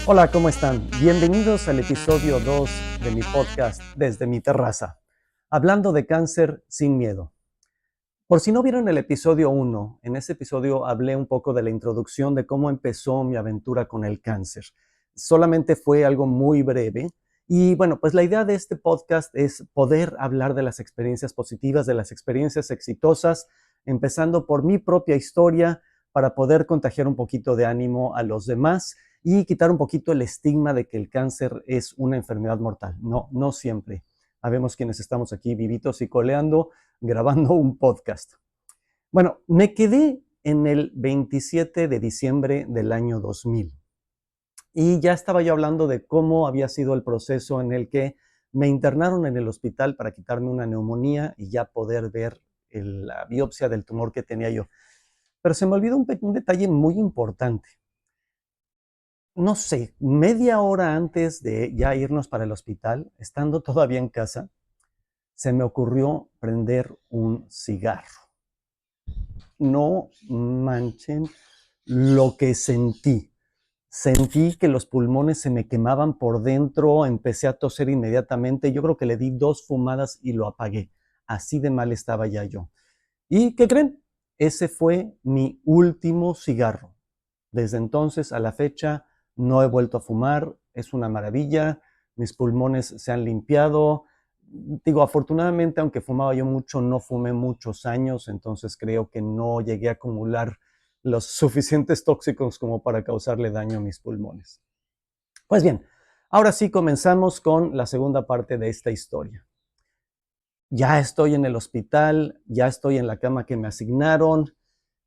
Hola, ¿cómo están? Bienvenidos al episodio 2 de mi podcast Desde mi terraza, hablando de cáncer sin miedo. Por si no vieron el episodio 1, en ese episodio hablé un poco de la introducción de cómo empezó mi aventura con el cáncer. Solamente fue algo muy breve y bueno, pues la idea de este podcast es poder hablar de las experiencias positivas, de las experiencias exitosas, empezando por mi propia historia para poder contagiar un poquito de ánimo a los demás y quitar un poquito el estigma de que el cáncer es una enfermedad mortal. No, no siempre. Habemos quienes estamos aquí vivitos y coleando, grabando un podcast. Bueno, me quedé en el 27 de diciembre del año 2000 y ya estaba yo hablando de cómo había sido el proceso en el que me internaron en el hospital para quitarme una neumonía y ya poder ver la biopsia del tumor que tenía yo. Pero se me olvidó un detalle muy importante. No sé, media hora antes de ya irnos para el hospital, estando todavía en casa, se me ocurrió prender un cigarro. No manchen lo que sentí. Sentí que los pulmones se me quemaban por dentro, empecé a toser inmediatamente. Yo creo que le di 2 fumadas y lo apagué. Así de mal estaba ya yo. ¿Y qué creen? Ese fue mi último cigarro. Desde entonces a la fecha no he vuelto a fumar, es una maravilla, mis pulmones se han limpiado. Digo, afortunadamente, aunque fumaba yo mucho, no fumé muchos años, entonces creo que no llegué a acumular los suficientes tóxicos como para causarle daño a mis pulmones. Pues bien, ahora sí comenzamos con la segunda parte de esta historia. Ya estoy en el hospital, ya estoy en la cama que me asignaron,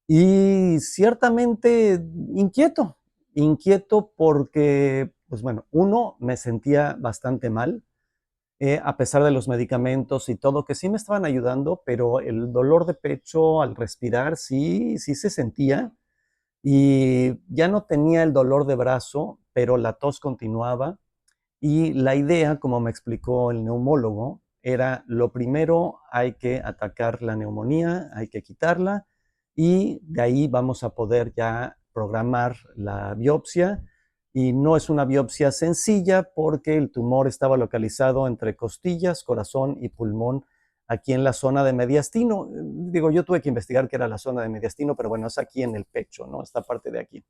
y ciertamente inquieto, inquieto porque, pues bueno, uno, me sentía bastante mal, a pesar de los medicamentos y todo, que sí me estaban ayudando, pero el dolor de pecho al respirar sí se sentía y ya no tenía el dolor de brazo, pero la tos continuaba. Y la idea, como me explicó el neumólogo, era lo primero hay que atacar la neumonía, hay que quitarla y de ahí vamos a poder ya programar la biopsia. Y no es una biopsia sencilla porque el tumor estaba localizado entre costillas, corazón y pulmón aquí en la zona de mediastino. Digo, yo tuve que investigar qué era la zona de mediastino, pero bueno, es aquí en el pecho, ¿no? Esta parte de aquí.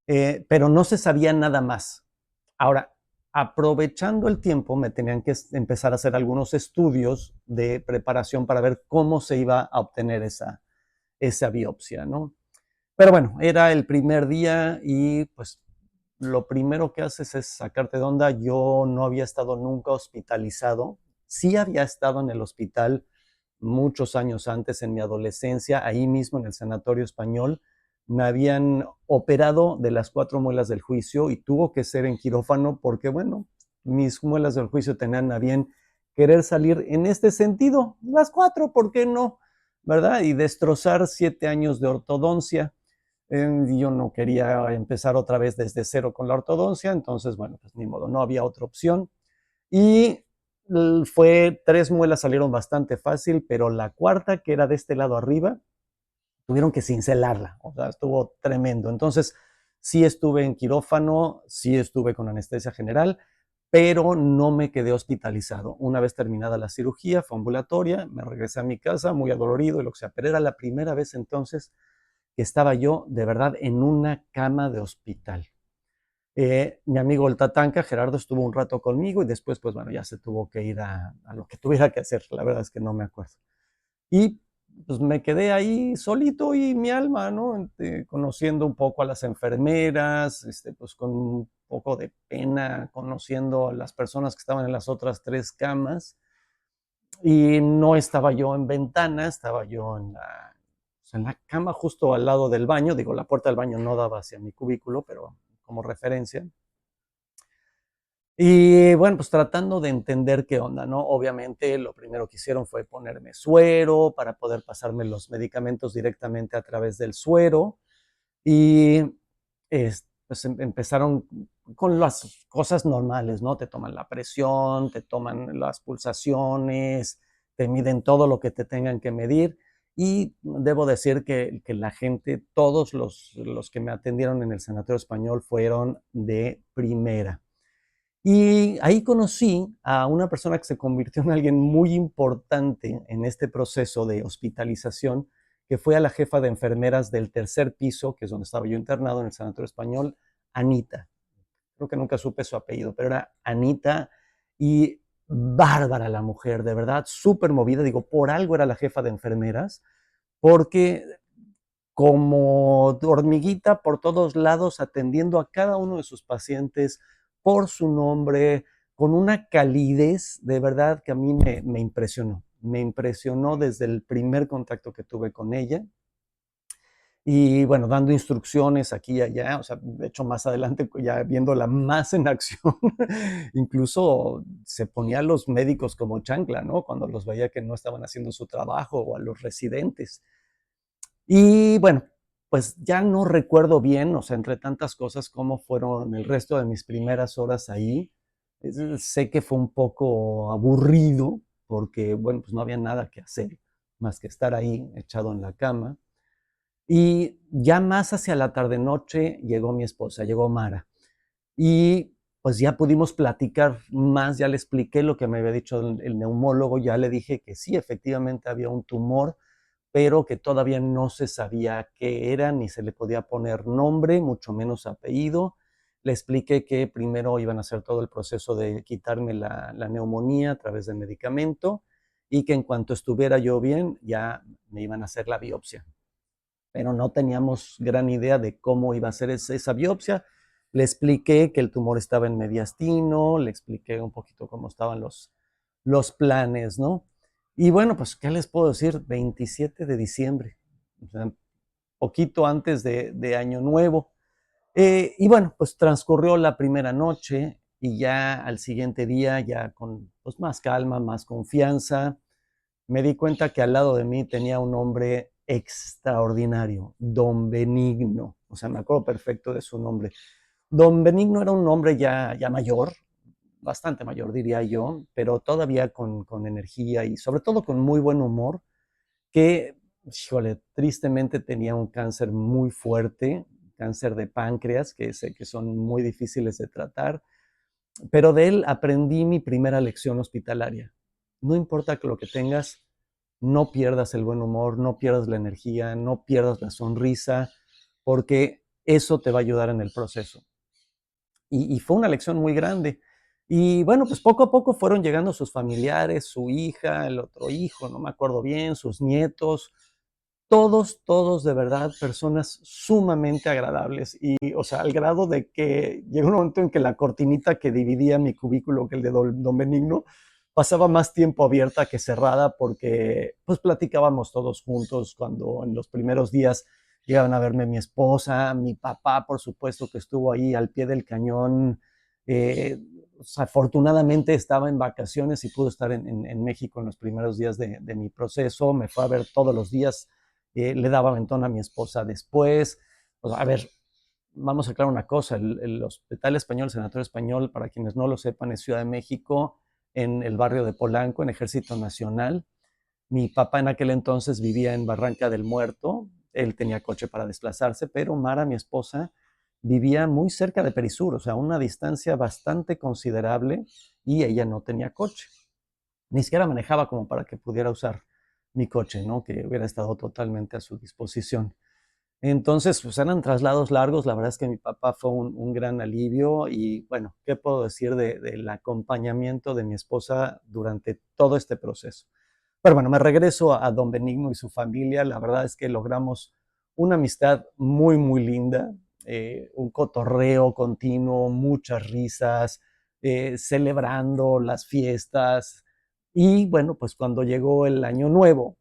Pero no se sabía nada más. Ahora, aprovechando el tiempo, me tenían que empezar a hacer algunos estudios de preparación para ver cómo se iba a obtener esa biopsia, ¿no? Pero bueno, era el primer día y pues lo primero que haces es sacarte de onda. Yo no había estado nunca hospitalizado. Sí había estado en el hospital muchos años antes, en mi adolescencia, ahí mismo en el Sanatorio Español. Me habían operado de las 4 muelas del juicio y tuvo que ser en quirófano porque, bueno, mis muelas del juicio tenían a bien querer salir en este sentido. Las 4, ¿por qué no? ¿Verdad? Y destrozar 7 años de ortodoncia. Yo no quería empezar otra vez desde cero con la ortodoncia, entonces, bueno, pues ni modo, no había otra opción. Y 3 muelas salieron bastante fácil, pero la cuarta, que era de este lado arriba, tuvieron que cincelarla, o sea, estuvo tremendo. Entonces, sí estuve en quirófano, sí estuve con anestesia general, pero no me quedé hospitalizado. Una vez terminada la cirugía, fue ambulatoria, me regresé a mi casa muy adolorido y lo que sea, pero era la primera vez entonces que estaba yo de verdad en una cama de hospital. Mi amigo el Tatanka, Gerardo, estuvo un rato conmigo y después, pues bueno, ya se tuvo que ir a lo que tuviera que hacer. La verdad es que no me acuerdo. Y pues me quedé ahí solito y mi alma, ¿no? Conociendo un poco a las enfermeras, pues con un poco de pena, conociendo a las personas que estaban en las otras 3 camas. Y no estaba yo en ventana, estaba yo en la cama justo al lado del baño. Digo, la puerta del baño no daba hacia mi cubículo, pero como referencia. Y bueno, pues tratando de entender qué onda, ¿no? Obviamente lo primero que hicieron fue ponerme suero para poder pasarme los medicamentos directamente a través del suero y pues empezaron con las cosas normales, ¿no? Te toman la presión, te toman las pulsaciones, te miden todo lo que te tengan que medir Y debo decir que la gente, todos los que me atendieron en el Sanatorio Español fueron de primera. Y ahí conocí a una persona que se convirtió en alguien muy importante en este proceso de hospitalización, que fue a la jefa de enfermeras del tercer piso, que es donde estaba yo internado en el Sanatorio Español, Anita. Creo que nunca supe su apellido, pero era Anita, y bárbara la mujer, de verdad, súper movida. Digo, por algo era la jefa de enfermeras, porque como hormiguita por todos lados, atendiendo a cada uno de sus pacientes por su nombre, con una calidez de verdad que a mí me impresionó. Me impresionó desde el primer contacto que tuve con ella. Y bueno, dando instrucciones aquí y allá, o sea, de hecho más adelante ya viéndola más en acción, incluso se ponía a los médicos como chancla, ¿no? Cuando los veía que no estaban haciendo su trabajo, o a los residentes. Y bueno, pues ya no recuerdo bien, o sea, entre tantas cosas, cómo fueron el resto de mis primeras horas ahí. Sé que fue un poco aburrido porque, bueno, pues no había nada que hacer más que estar ahí echado en la cama. Y ya más hacia la tarde-noche llegó mi esposa, llegó Mara. Y pues ya pudimos platicar más, ya le expliqué lo que me había dicho el neumólogo, ya le dije que sí, efectivamente había un tumor, pero que todavía no se sabía qué era, ni se le podía poner nombre, mucho menos apellido. Le expliqué que primero iban a hacer todo el proceso de quitarme la neumonía a través del medicamento y que en cuanto estuviera yo bien, ya me iban a hacer la biopsia. Pero no teníamos gran idea de cómo iba a ser esa biopsia. Le expliqué que el tumor estaba en mediastino, le expliqué un poquito cómo estaban los planes, ¿no? Y bueno, pues, ¿qué les puedo decir? 27 de diciembre, o sea, poquito antes de Año Nuevo. Y bueno, pues transcurrió la primera noche y ya al siguiente día, ya con pues, más calma, más confianza, me di cuenta que al lado de mí tenía un hombre extraordinario, Don Benigno. O sea, me acuerdo perfecto de su nombre. Don Benigno era un hombre ya mayor, bastante mayor diría yo, pero todavía con energía y sobre todo con muy buen humor, que, híjole, tristemente tenía un cáncer muy fuerte, cáncer de páncreas, que sé que son muy difíciles de tratar, pero de él aprendí mi primera lección hospitalaria. No importa que lo que tengas, no pierdas el buen humor, no pierdas la energía, no pierdas la sonrisa, porque eso te va a ayudar en el proceso. Y fue una lección muy grande. Y bueno, pues poco a poco fueron llegando sus familiares, su hija, el otro hijo, no me acuerdo bien, sus nietos, todos de verdad personas sumamente agradables y, o sea, al grado de que llegó un momento en que la cortinita que dividía mi cubículo, que el de Don Benigno, pasaba más tiempo abierta que cerrada porque pues platicábamos todos juntos cuando en los primeros días llegaban a verme mi esposa, mi papá, por supuesto, que estuvo ahí al pie del cañón. Eh, o sea, afortunadamente estaba en vacaciones y pudo estar en México en los primeros días de mi proceso. Me fue a ver todos los días, le daba aventón a mi esposa después. O sea, a ver, vamos a aclarar una cosa, el Hospital Español, el Sanatorio Español, para quienes no lo sepan, es Ciudad de México, en el barrio de Polanco, en Ejército Nacional. Mi papá en aquel entonces vivía en Barranca del Muerto, él tenía coche para desplazarse, pero Mara, mi esposa, vivía muy cerca de Perisur, o sea, a una distancia bastante considerable, y ella no tenía coche. Ni siquiera manejaba como para que pudiera usar mi coche, ¿no? Que hubiera estado totalmente a su disposición. Entonces, pues eran traslados largos. La verdad es que mi papá fue un gran alivio y bueno, ¿qué puedo decir del acompañamiento de mi esposa durante todo este proceso? Pero bueno, me regreso a don Benigno y su familia. La verdad es que logramos una amistad muy linda, un cotorreo continuo, muchas risas, celebrando las fiestas. Y bueno, pues cuando llegó el año nuevo,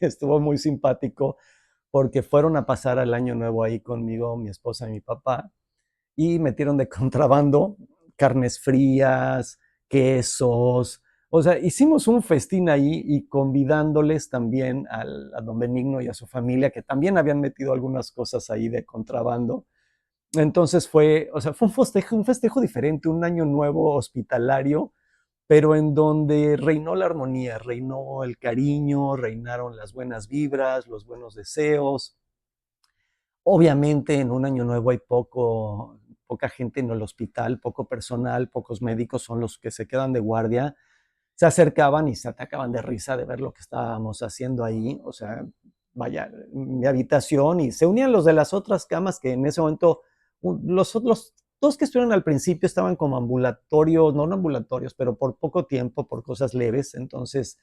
estuvo muy simpático porque fueron a pasar el año nuevo ahí conmigo, mi esposa y mi papá, y metieron de contrabando carnes frías, quesos. O sea, hicimos un festín ahí y convidándoles también a don Benigno y a su familia, que también habían metido algunas cosas ahí de contrabando. Entonces fue, o sea, fue un festejo diferente, un año nuevo hospitalario, pero en donde reinó la armonía, reinó el cariño, reinaron las buenas vibras, los buenos deseos. Obviamente en un año nuevo hay poca gente en el hospital, poco personal, pocos médicos son los que se quedan de guardia. Se acercaban y se atacaban de risa de ver lo que estábamos haciendo ahí. O sea, vaya, mi habitación, y se unían los de las otras camas que en ese momento, los dos que estuvieron al principio estaban como ambulatorios, no ambulatorios, pero por poco tiempo, por cosas leves. Entonces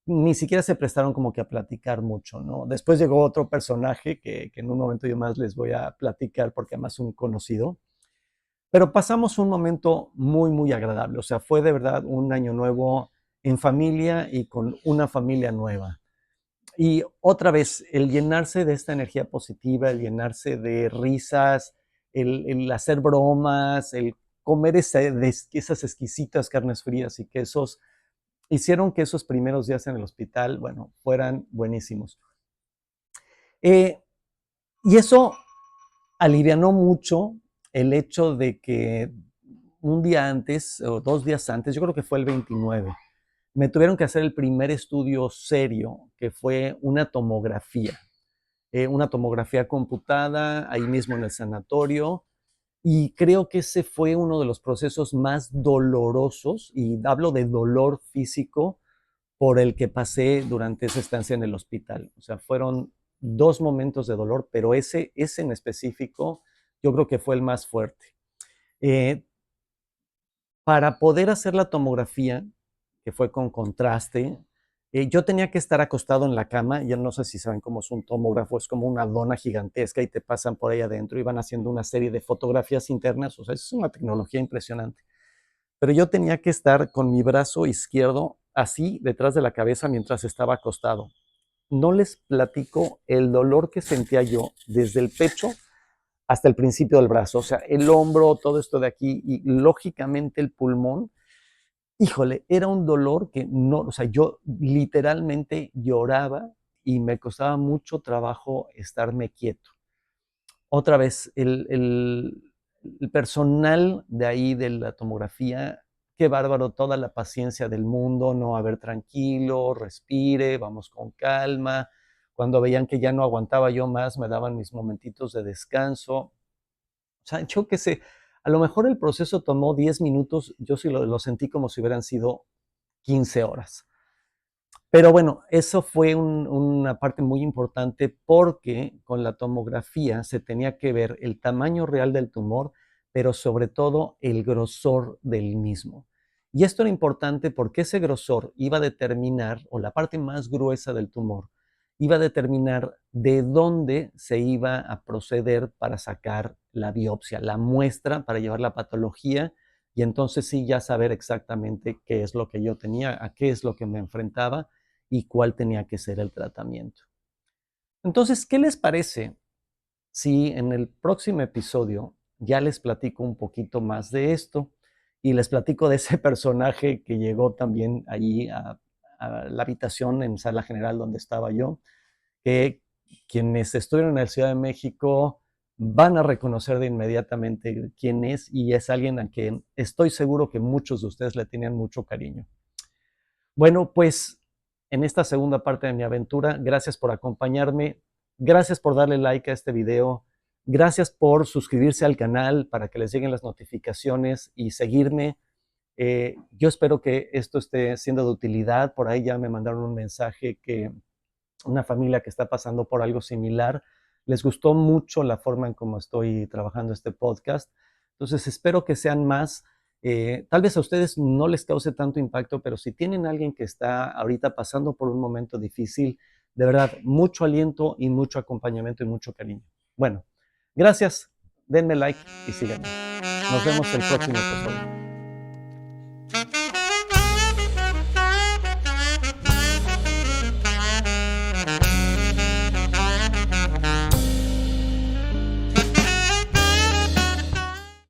ni siquiera se prestaron como que a platicar mucho, ¿no? Después llegó otro personaje que en un momento yo más les voy a platicar porque además es un conocido, pero pasamos un momento muy, muy agradable. O sea, fue de verdad un año nuevo en familia y con una familia nueva. Y otra vez, el llenarse de esta energía positiva, el llenarse de risas, el hacer bromas, el comer esas exquisitas carnes frías y quesos, hicieron que esos primeros días en el hospital, bueno, fueran buenísimos. Eh, y eso alivianó mucho el hecho de que un día antes o 2 días antes, yo creo que fue el 29, me tuvieron que hacer el primer estudio serio, que fue una tomografía computada ahí mismo en el sanatorio. Y creo que ese fue uno de los procesos más dolorosos, y hablo de dolor físico, por el que pasé durante esa estancia en el hospital. O sea, fueron 2 momentos de dolor, pero ese en específico yo creo que fue el más fuerte. Eh, para poder hacer la tomografía, que fue con contraste, yo tenía que estar acostado en la cama. Ya no sé si saben cómo es un tomógrafo, es como una dona gigantesca y te pasan por ahí adentro y van haciendo una serie de fotografías internas. O sea, es una tecnología impresionante. Pero yo tenía que estar con mi brazo izquierdo así detrás de la cabeza mientras estaba acostado. No les platico el dolor que sentía yo desde el pecho hasta el principio del brazo, o sea, el hombro, todo esto de aquí y lógicamente el pulmón. Híjole, era un dolor que no, o sea, yo literalmente lloraba y me costaba mucho trabajo estarme quieto. Otra vez, el personal de ahí de la tomografía, qué bárbaro, toda la paciencia del mundo, no, a ver, tranquilo, respire, vamos con calma. Cuando veían que ya no aguantaba yo más, me daban mis momentitos de descanso. O sea, yo qué sé, a lo mejor el proceso tomó 10 minutos, yo sí lo sentí como si hubieran sido 15 horas. Pero bueno, eso fue una parte muy importante porque con la tomografía se tenía que ver el tamaño real del tumor, pero sobre todo el grosor del mismo. Y esto era importante porque ese grosor iba a determinar, o la parte más gruesa del tumor, iba a determinar de dónde se iba a proceder para sacar la biopsia, la muestra para llevar la patología, y entonces sí ya saber exactamente qué es lo que yo tenía, a qué es lo que me enfrentaba y cuál tenía que ser el tratamiento. Entonces, ¿qué les parece si en el próximo episodio ya les platico un poquito más de esto y les platico de ese personaje que llegó también allí a la habitación en sala general donde estaba yo, que quienes estuvieron en la Ciudad de México van a reconocer de inmediatamente quién es, y es alguien a quien estoy seguro que muchos de ustedes le tenían mucho cariño. Bueno, pues en esta segunda parte de mi aventura, gracias por acompañarme, gracias por darle like a este video, gracias por suscribirse al canal para que les lleguen las notificaciones y seguirme. Yo espero que esto esté siendo de utilidad. Por ahí ya me mandaron un mensaje que una familia que está pasando por algo similar les gustó mucho la forma en cómo estoy trabajando este podcast. Entonces espero que sean más. Tal vez a ustedes no les cause tanto impacto, pero si tienen a alguien que está ahorita pasando por un momento difícil, de verdad, mucho aliento y mucho acompañamiento y mucho cariño. Bueno, gracias, denme like y síganme. Nos vemos el próximo episodio.